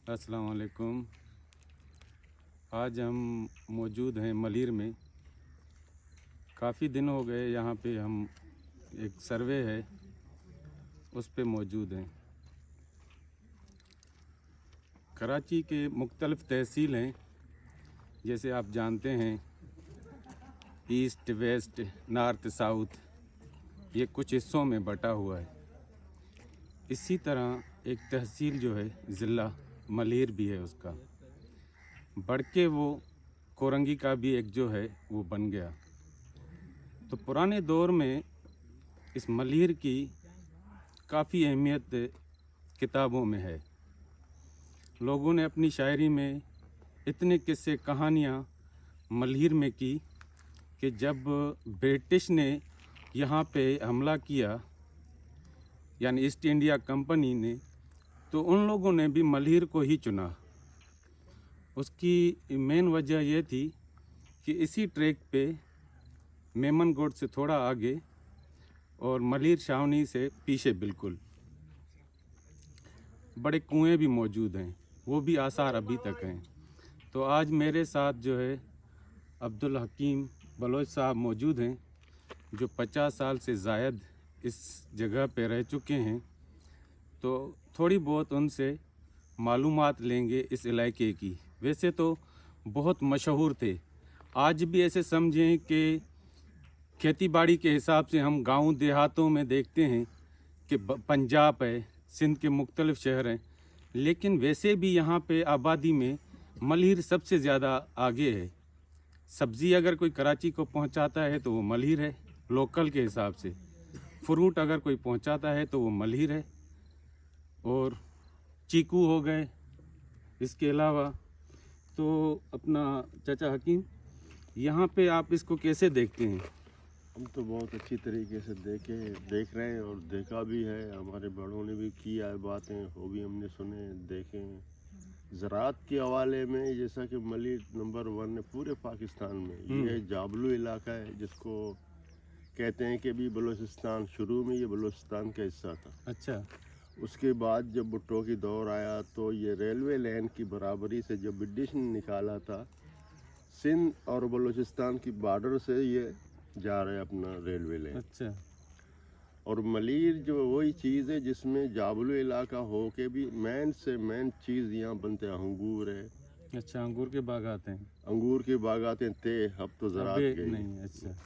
अस्सलाम वालेकुम। आज हम मौजूद हैं मलीर में। काफ़ी दिन हो गए यहाँ पे हम एक सर्वे है उस पे मौजूद हैं। कराची के मुख्तलिफ़ तहसील हैं, जैसे आप जानते हैं ईस्ट वेस्ट नॉर्थ साउथ, ये कुछ हिस्सों में बटा हुआ है। इसी तरह एक तहसील जो है ज़िला मलीर भी है, उसका बढ़ के वो कोरंगी का भी एक जो है वो बन गया। तो पुराने दौर में इस मलीर की काफ़ी अहमियत किताबों में है। लोगों ने अपनी शायरी में इतने किस्से कहानियाँ मलीर में की कि जब ब्रिटिश ने यहाँ पे हमला किया, यानी ईस्ट इंडिया कंपनी ने, तो उन लोगों ने भी मलीर को ही चुना। उसकी मेन वजह यह थी कि इसी ट्रैक पे मेमनगोड से थोड़ा आगे और मलीर छावनी से पीछे बिल्कुल बड़े कुएं भी मौजूद हैं, वो भी आसार अभी तक हैं। तो आज मेरे साथ जो है अब्दुल हकीम बलोच साहब मौजूद हैं, जो 50 साल से ज़ायद इस जगह पे रह चुके हैं। तो थोड़ी बहुत उनसे मालूमात लेंगे इस इलाके की। वैसे तो बहुत मशहूर थे, आज भी ऐसे समझें कि खेती बाड़ी के हिसाब से हम गांव देहातों में देखते हैं कि पंजाब है, सिंध के मुख्तलिफ शहर हैं, लेकिन वैसे भी यहाँ पे आबादी में मलीर सबसे ज़्यादा आगे है। सब्ज़ी अगर कोई कराची को पहुँचाता है तो वो मलीर है लोकल के हिसाब से। फ्रूट अगर कोई पहुँचाता है तो वो मलीर है। और चीकू हो गए इसके अलावा। तो अपना चाचा हकीम, यहाँ पे आप इसको कैसे देखते हैं? हम तो बहुत अच्छी तरीके से देख रहे हैं और देखा भी है। हमारे बड़ों ने भी किया है बातें, वो भी हमने सुने देखे हैं। ज़राअत के हवाले में जैसा कि मलीर नंबर 1 है पूरे पाकिस्तान में। ये जाबलू इलाका है जिसको कहते हैं कि भी बलूचिस्तान, शुरू में ये बलूचिस्तान का हिस्सा था। अच्छा। उसके बाद जब भुट्टो की दौर आया तो ये रेलवे लाइन की बराबरी से जब ब्रिटिश ने निकाला था, सिंध और बलूचिस्तान की बॉर्डर से ये जा रहे अपना रेलवे लाइन। अच्छा। और मलीर जो वही चीज़ है जिसमें जाबलू इलाका हो के भी मेन से मेन चीज़ यहाँ बनते हैं। अंगूर है। अच्छा, अंगूर के बागात हैं। अंगूर के बागात हैं। ते अब तो ज़राअत अबे गई। नहीं। अच्छा।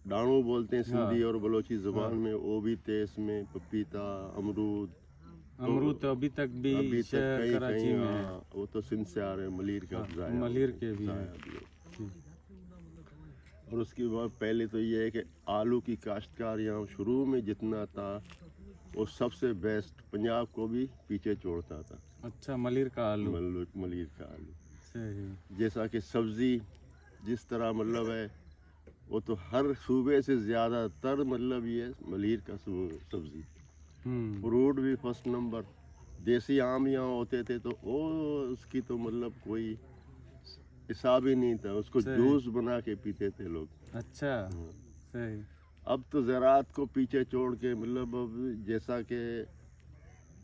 डाणू बोलते हैं सिंधी हाँ। और बलोची ज़ुबान हाँ। में। वो भी थे इसमें, पपीता, अमरूद। अमरूद तो अभी तक भी अभी तक शहर कहीं कराची कहीं, में है। हाँ, वो तो सिंध से आ रहे हैं। मलीर का हाँ, मलीर के भी हैं। और उसके बाद पहले तो ये है कि आलू की काश्तकार यहाँ शुरू में जितना था वो सबसे बेस्ट, पंजाब को भी पीछे छोड़ता था। अच्छा, मलीर का आलू। मलीर का आलू सही। जैसा कि सब्ज़ी जिस तरह मतलब है, वो तो हर सूबे से ज़्यादातर मतलब ये मलीर का सब्ज़ी। फ्रूट भी फर्स्ट नंबर। देसी आम यहाँ होते थे तो वो उसकी तो मतलब कोई हिसाब ही नहीं था। उसको जूस बना के पीते थे लोग। अच्छा। सही। अब तो ज़राअत को पीछे छोड़ के मतलब अब जैसा कि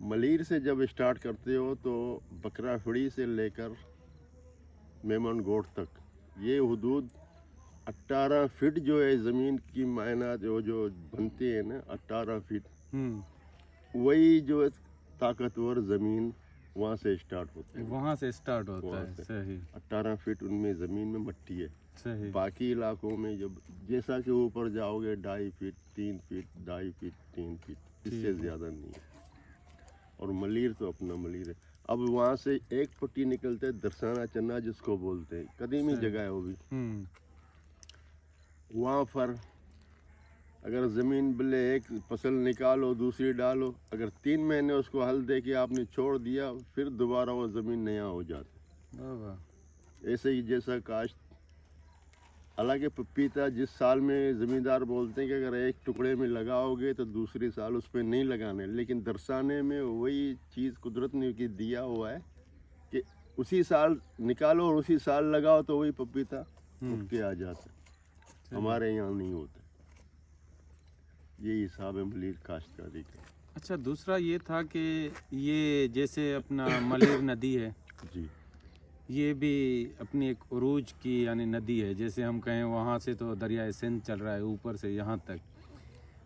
मलीर से जब स्टार्ट करते हो तो बकराफड़ी से लेकर मेमनगोड तक ये हुदूद 18 फीट जो है ज़मीन की मायना जो बनती है ना, 18 फीट, वही जो है ताकतवर ज़मीन वहाँ से स्टार्ट होता है। वहाँ से स्टार्ट होता है। सही। 18 फीट उनमें ज़मीन में मट्टी है। सही। बाकी इलाकों में जब जैसा कि ऊपर जाओगे 2.5 फीट 3 फीट 2.5 फीट 3 फीट, इससे ज़्यादा नहीं है। और मलीर तो अपना मलीर है। अब वहाँ से एक पट्टी निकलते है दरसाना चन्ना जिसको बोलते हैं, कदीमी जगह है वो भी। वहाँ पर अगर ज़मीन बल्ले एक फसल निकालो दूसरी डालो, अगर 3 महीने उसको हल दे के आपने छोड़ दिया फिर दोबारा वो ज़मीन नया हो जाती। ऐसे ही जैसा काश्त। हालांकि पपीता जिस साल में ज़मींदार बोलते हैं कि अगर एक टुकड़े में लगाओगे तो दूसरी साल उस पर नहीं लगाने, लेकिन दरसाने में वही चीज़ कुदरत ने की दिया हुआ है कि उसी साल निकालो और उसी साल लगाओ तो वही पपीता उठ के आ जाता है। हमारे यहाँ नहीं होता। यही हिसाब है मलीर काश्तकारी का। अच्छा, दूसरा ये था कि ये जैसे अपना मलेर नदी है, जी ये भी अपनी एक उरूज की यानी नदी है। जैसे हम कहें वहाँ से तो दरिया सिंध चल रहा है ऊपर से यहाँ तक,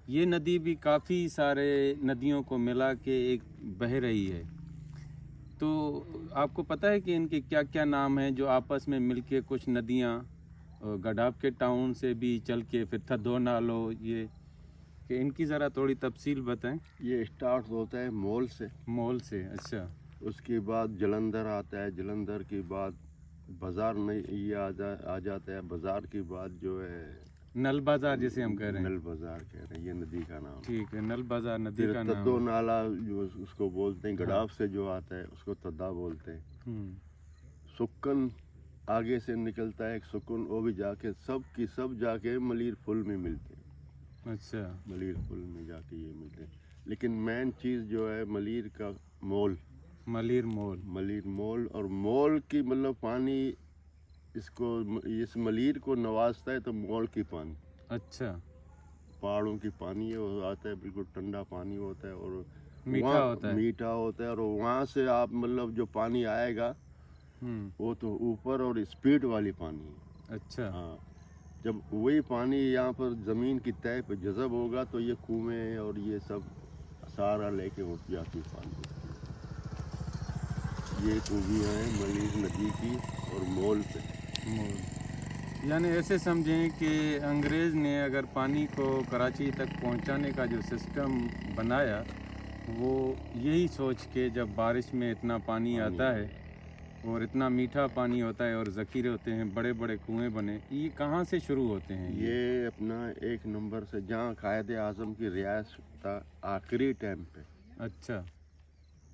ये नदी भी काफ़ी सारे नदियों को मिला के एक बह रही है। तो आपको पता है कि इनके क्या क्या नाम हैं जो आपस में मिलके कुछ नदियाँ गडाब के टाउन से भी चल के फिर थद्दो नालो, ये कि इनकी ज़रा थोड़ी तफसील बताएं। ये स्टार्ट होता है मोल से, मोल से, अच्छा। उसके बाद जलंधर आता है, जलंधर के बाद बाज़ार में ये आ जाता है, बाज़ार के बाद जो है नल बाज़ार जिसे हम कह रहे हैं। नल बाज़ार कह रहे हैं, ये नदी का नाम है। ठीक है, नल बाज़ार नदी फिर का नाम तद्दो है। नाला जो उसको बोलते हैं, गडाफ से जो आता है उसको तद्दा बोलते हैं। हम्म। सुक्कन आगे से निकलता है एक सुकून, वो भी जाके सब की सब जाके मलीर फुल में मिलते हैं। अच्छा। मलीर फुल में जाके ये मिलते हैं, लेकिन मेन चीज़ जो है मलीर का मोल, मलीर मोल। मलीर मोल। और मोल की मतलब पानी इसको, इस मलीर को नवाजता है तो मोल की पानी, अच्छा, पहाड़ों की पानी है, वो आता है बिल्कुल ठंडा पानी होता है और मीठा वहाँ होता है। मीठा होता है। और वहाँ से आप मतलब जो पानी आएगा वो तो ऊपर और स्पीड वाली पानी है। अच्छा। हाँ, जब वही पानी यहाँ पर ज़मीन की तह पे जज़ब होगा तो ये कुएं और ये सब सारा लेके उठ जाती पानी। ये खूबियाँ हैं मलीर नदी की और मोल पे। मोल यानी ऐसे समझें कि अंग्रेज़ ने अगर पानी को कराची तक पहुंचाने का जो सिस्टम बनाया, वो यही सोच के जब बारिश में इतना पानी आता है और इतना मीठा पानी होता है और ज़ख़ीरे होते हैं, बड़े बड़े कुएं बने, ये कहाँ से शुरू होते हैं? ये अपना एक नंबर से जहाँ कायदे आज़म की रिहाइश था आखिरी टाइम पे, अच्छा।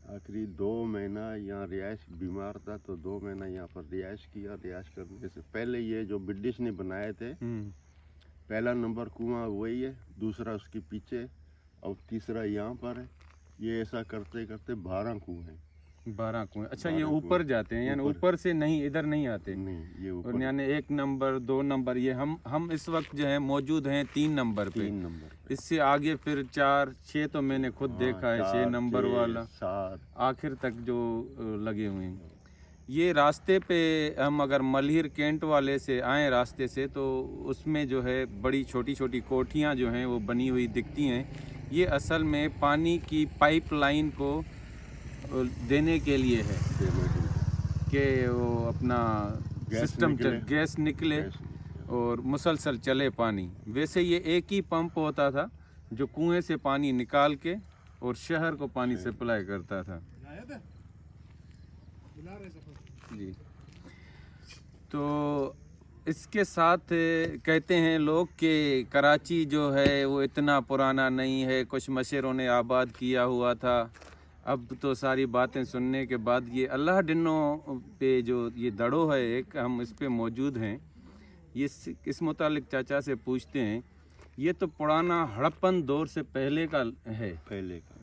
आखिरी 2 महीना यहाँ रिहाइश, बीमार था तो 2 महीना यहाँ पर रिहाइश किया। रिहाइश करने से पहले ये जो ब्रिटिश ने बनाए थे, पहला नंबर कुआं वही है, दूसरा उसके पीछे और तीसरा यहाँ पर है। ये ऐसा करते करते 12 कुएं हैं। 12 कुएं। अच्छा, 12 ये ऊपर कुएं। जाते हैं यानी ऊपर। ऊपर से नहीं, इधर नहीं आते? नहीं, ये और ऊपर यानी 1 नंबर 2 नंबर, ये हम इस वक्त जो है मौजूद हैं 3 नंबर पे। 3 नंबर पे। इससे आगे फिर 4 6 तो मैंने खुद देखा है, 6 नंबर वाला 7। आखिर तक जो लगे हुए हैं। ये रास्ते पे हम अगर मलहिर कैंट वाले से आए रास्ते से, तो उसमें जो है बड़ी छोटी छोटी कोठियाँ जो हैं वो बनी हुई दिखती हैं। ये असल में पानी की पाइपलाइन को देने के लिए है कि वो अपना सिस्टम गैस निकले और मुसलसल चले पानी। वैसे ये एक ही पंप होता था जो कुएं से पानी निकाल के और शहर को पानी सप्लाई करता था। जी। तो इसके साथ कहते हैं लोग कि कराची जो है वो इतना पुराना नहीं है, कुछ मशेरों ने आबाद किया हुआ था। अब तो सारी बातें सुनने के बाद ये अल्लाह डिन्नों पे जो ये दड़ो है एक, हम इस पे मौजूद हैं। ये इस मुतालिक चाचा से पूछते हैं। ये तो पुराना हड़प्पन दौर से पहले का है। पहले का।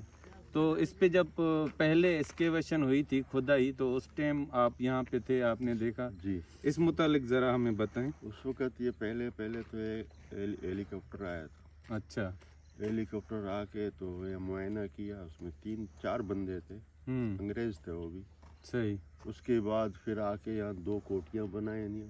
तो इस पे जब पहले एक्सकेवेशन हुई थी, खुदाई, तो उस टाइम आप यहाँ पे थे, आपने देखा जी। इस मुतालिक ज़रा हमें बताएं। उस वक़्त ये पहले तो हेलीकॉप्टर आया था। अच्छा। हेलीकॉप्टर आके तो ये मुआयना किया, उसमें 3-4 बंदे थे, अंग्रेज़ थे वो भी। सही। उसके बाद फिर आके यहाँ 2 कोठियाँ बनाई नहीं।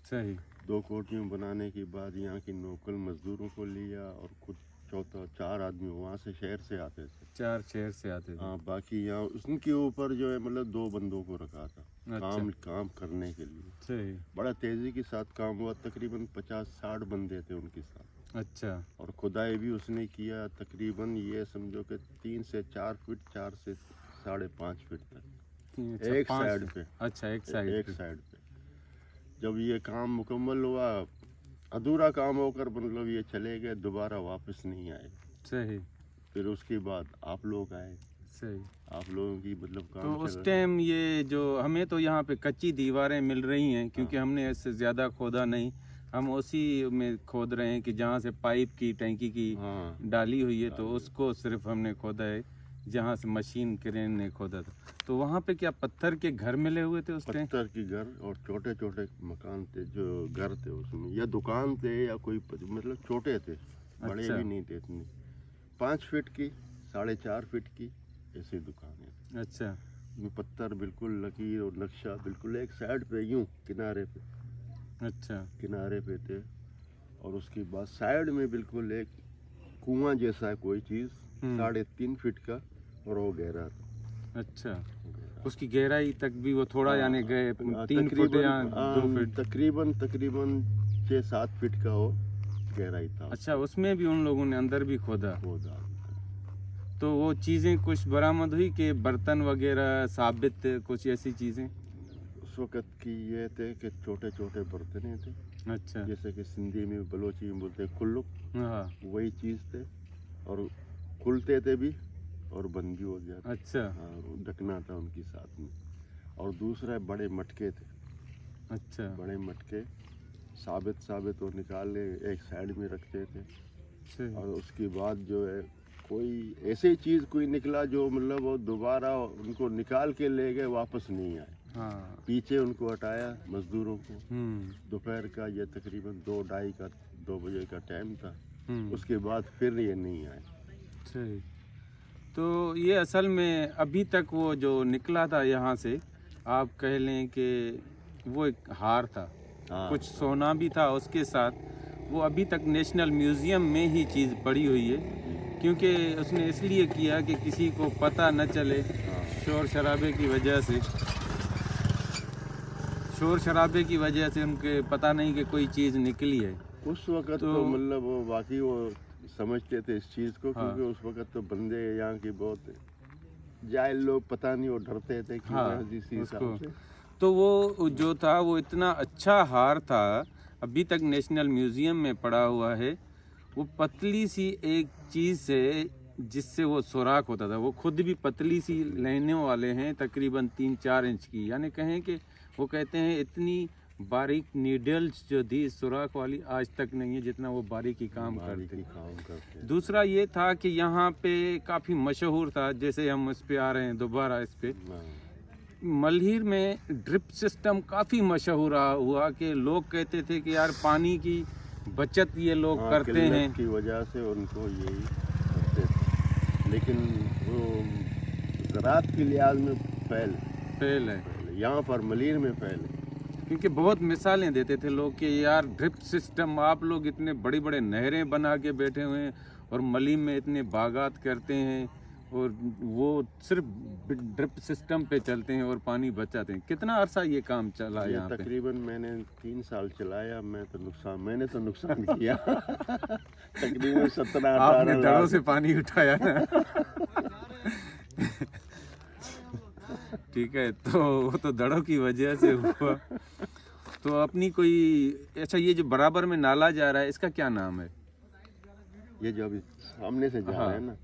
सही। 2 कोठियाँ बनाने के बाद यहाँ की लोकल मज़दूरों को लिया और कुछ चौथा 4 आदमी वहाँ से शहर से आते थे। 4 शहर से आते थे। हाँ, बाकी यहाँ उनके ऊपर जो है मतलब 2 बंदों को रखा था। अच्छा। काम करने के लिए। सही। बड़ा तेज़ी के साथ काम हुआ, तकरीबन 50-60 बंदे थे उनके साथ। अच्छा। और खुदाई भी उसने किया तकरीबन, ये समझो कि 3 से 4 फीट, 4 से 5.5 फीट तक एक साइड पे। अच्छा, एक साइड पे। जब ये काम मुकम्मल हुआ, अधूरा काम होकर मतलब ये चले गए, दोबारा वापस नहीं आए। सही। फिर उसके बाद आप लोग आए। सही। आप लोगों की मतलब काम तो चल उस रहा है। टाइम ये जो हमें तो यहाँ पे कच्ची दीवारें मिल रही हैं, क्योंकि हमने इससे ज़्यादा खोदा नहीं। हम उसी में खोद रहे हैं कि जहाँ से पाइप की टैंकी की डाली हुई है, तो उसको सिर्फ हमने खोदा है जहाँ से मशीन क्रेन ने खोदा था। तो वहाँ पे क्या पत्थर के घर मिले हुए थे उस टाइम? पत्थर के घर और छोटे छोटे मकान थे, जो घर थे उसमें, या दुकान थे या कोई मतलब छोटे थे, बड़े अच्छा। भी नहीं थे इतने। 5 फीट की, 4.5 फीट की ऐसी दुकानें थी। अच्छा में पत्थर बिल्कुल लकीर और नक्शा बिल्कुल एक साइड पे यूं किनारे पे, अच्छा किनारे पे थे। और उसके बाद साइड में बिल्कुल एक कुआं जैसा कोई चीज़ 3.5 फीट का और वो गहरा था। अच्छा, उसकी गहराई तक भी वो थोड़ा यानी गए 3 फुट या 2 फीट? तकरीबन 6-7 फीट का वो गहराई था। अच्छा, उसमें भी उन लोगों ने अंदर भी खोदा? खोदा। तो वो चीज़ें कुछ बरामद हुई कि बर्तन वगैरह साबित कुछ ऐसी चीज़ें? उस वक़्त की ये थे कि छोटे छोटे बर्तने थे। अच्छा जैसे कि सिंधी में बलोची में बोलते हैं कुल्लुक, हाँ वही चीज़ थे। और खुलते थे भी और बंद भी हो जाते। अच्छा हाँ, ढकना था उनकी साथ में। और दूसरा बड़े मटके थे। अच्छा बड़े मटके साबित वो निकाल एक साइड में रखते थे। अच्छा और उसके बाद जो है कोई ऐसी चीज़ कोई निकला जो मतलब वो दोबारा उनको निकाल के ले गए, वापस नहीं आए। हाँ पीछे उनको हटाया मजदूरों को। दोपहर का ये तकरीबन 2 बजे का टाइम था। उसके बाद फिर ये नहीं आए। ठीक। तो ये असल में अभी तक वो जो निकला था यहाँ से, आप कह लें कि वो एक हार था। हाँ, कुछ सोना भी था उसके साथ। वो अभी तक नेशनल म्यूज़ियम में ही चीज़ पड़ी हुई है, क्योंकि उसने इसलिए किया कि किसी को पता न चले शोर शराबे की वजह से। उनके पता नहीं कि कोई चीज़ निकली है। उस वक़्त तो मतलब वो बाकी वो समझते थे इस चीज़ को। हाँ। क्योंकि उस वक़्त तो बंदे यहाँ की बहुत जाहिल लोग, पता नहीं वो डरते थे कि हाँ, जिस हिसाब से। तो वो जो था वो इतना अच्छा हार था, अभी तक नेशनल म्यूज़ियम में पड़ा हुआ है। वो पतली सी एक चीज़ से जिससे वो सुराख होता था, वो खुद भी पतली सी लेने वाले हैं, तकरीबन 3-4 इंच की। यानी कहें कि वो कहते हैं इतनी बारीक नीडल्स जो थी सुराख वाली आज तक नहीं है जितना वो बारीकी काम करते। दूसरा ये था कि यहाँ पे काफ़ी मशहूर था, जैसे हम इस पे आ रहे हैं दोबारा इस पे, मल्हीर में ड्रिप सिस्टम काफ़ी मशहूर हुआ कि लोग कहते थे कि यार पानी की बचत ये लोग करते हैं की वजह से उनको यही करते थे। लेकिन वो ज़राअत के लिहाज में फैल है यहाँ पर मल्हीर में फैल है। क्योंकि बहुत मिसालें देते थे लोग कि यार ड्रिप सिस्टम, आप लोग इतने बड़ी बड़े नहरें बना के बैठे हुए हैं और मलीम में इतने बागात करते हैं और वो सिर्फ ड्रिप सिस्टम पे चलते हैं और पानी बचाते हैं। कितना अरसा ये काम चला यहाँ पे? तकरीबन मैंने 3 साल चलाया। मैंने तो नुकसान किया। तकरीबन 17-18 आपने दड़ों से पानी उठाया ना? ठीक है, तो वो तो दड़ों की वजह से हुआ। तो अपनी कोई अच्छा, ये जो बराबर में नाला जा रहा है इसका क्या नाम है? ये जो अभी सामने से जा रहा है ना,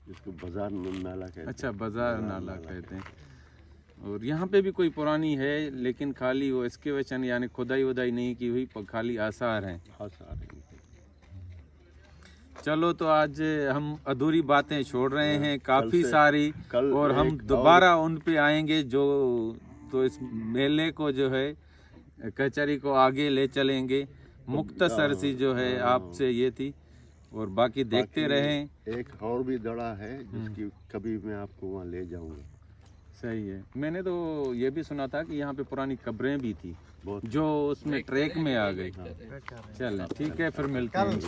जिसको बाजार नाला कहते हैं। अच्छा, बाजार नाला कहते हैं। और यहाँ पे भी कोई पुरानी है, लेकिन खाली वो एक्सकेवेशन यानी खुदाई वुदाई नहीं की हुई, खाली आसार हैं। चलो, तो आज हम अधूरी बातें छोड़ रहे हैं काफ़ी सारी, और हम दोबारा उन पे आएंगे जो तो इस मेले को जो है कचहरी को आगे ले चलेंगे। मुख्तसर सी जो है आपसे ये थी, और बाकी देखते रहें। एक और भी दड़ा है जिसकी कभी मैं आपको वहाँ ले जाऊंगा। सही है। मैंने तो ये भी सुना था कि यहाँ पे पुरानी कब्रें भी थी जो उसमें ट्रैक में आ गई। चलें, ठीक है, फिर मिलते हैं।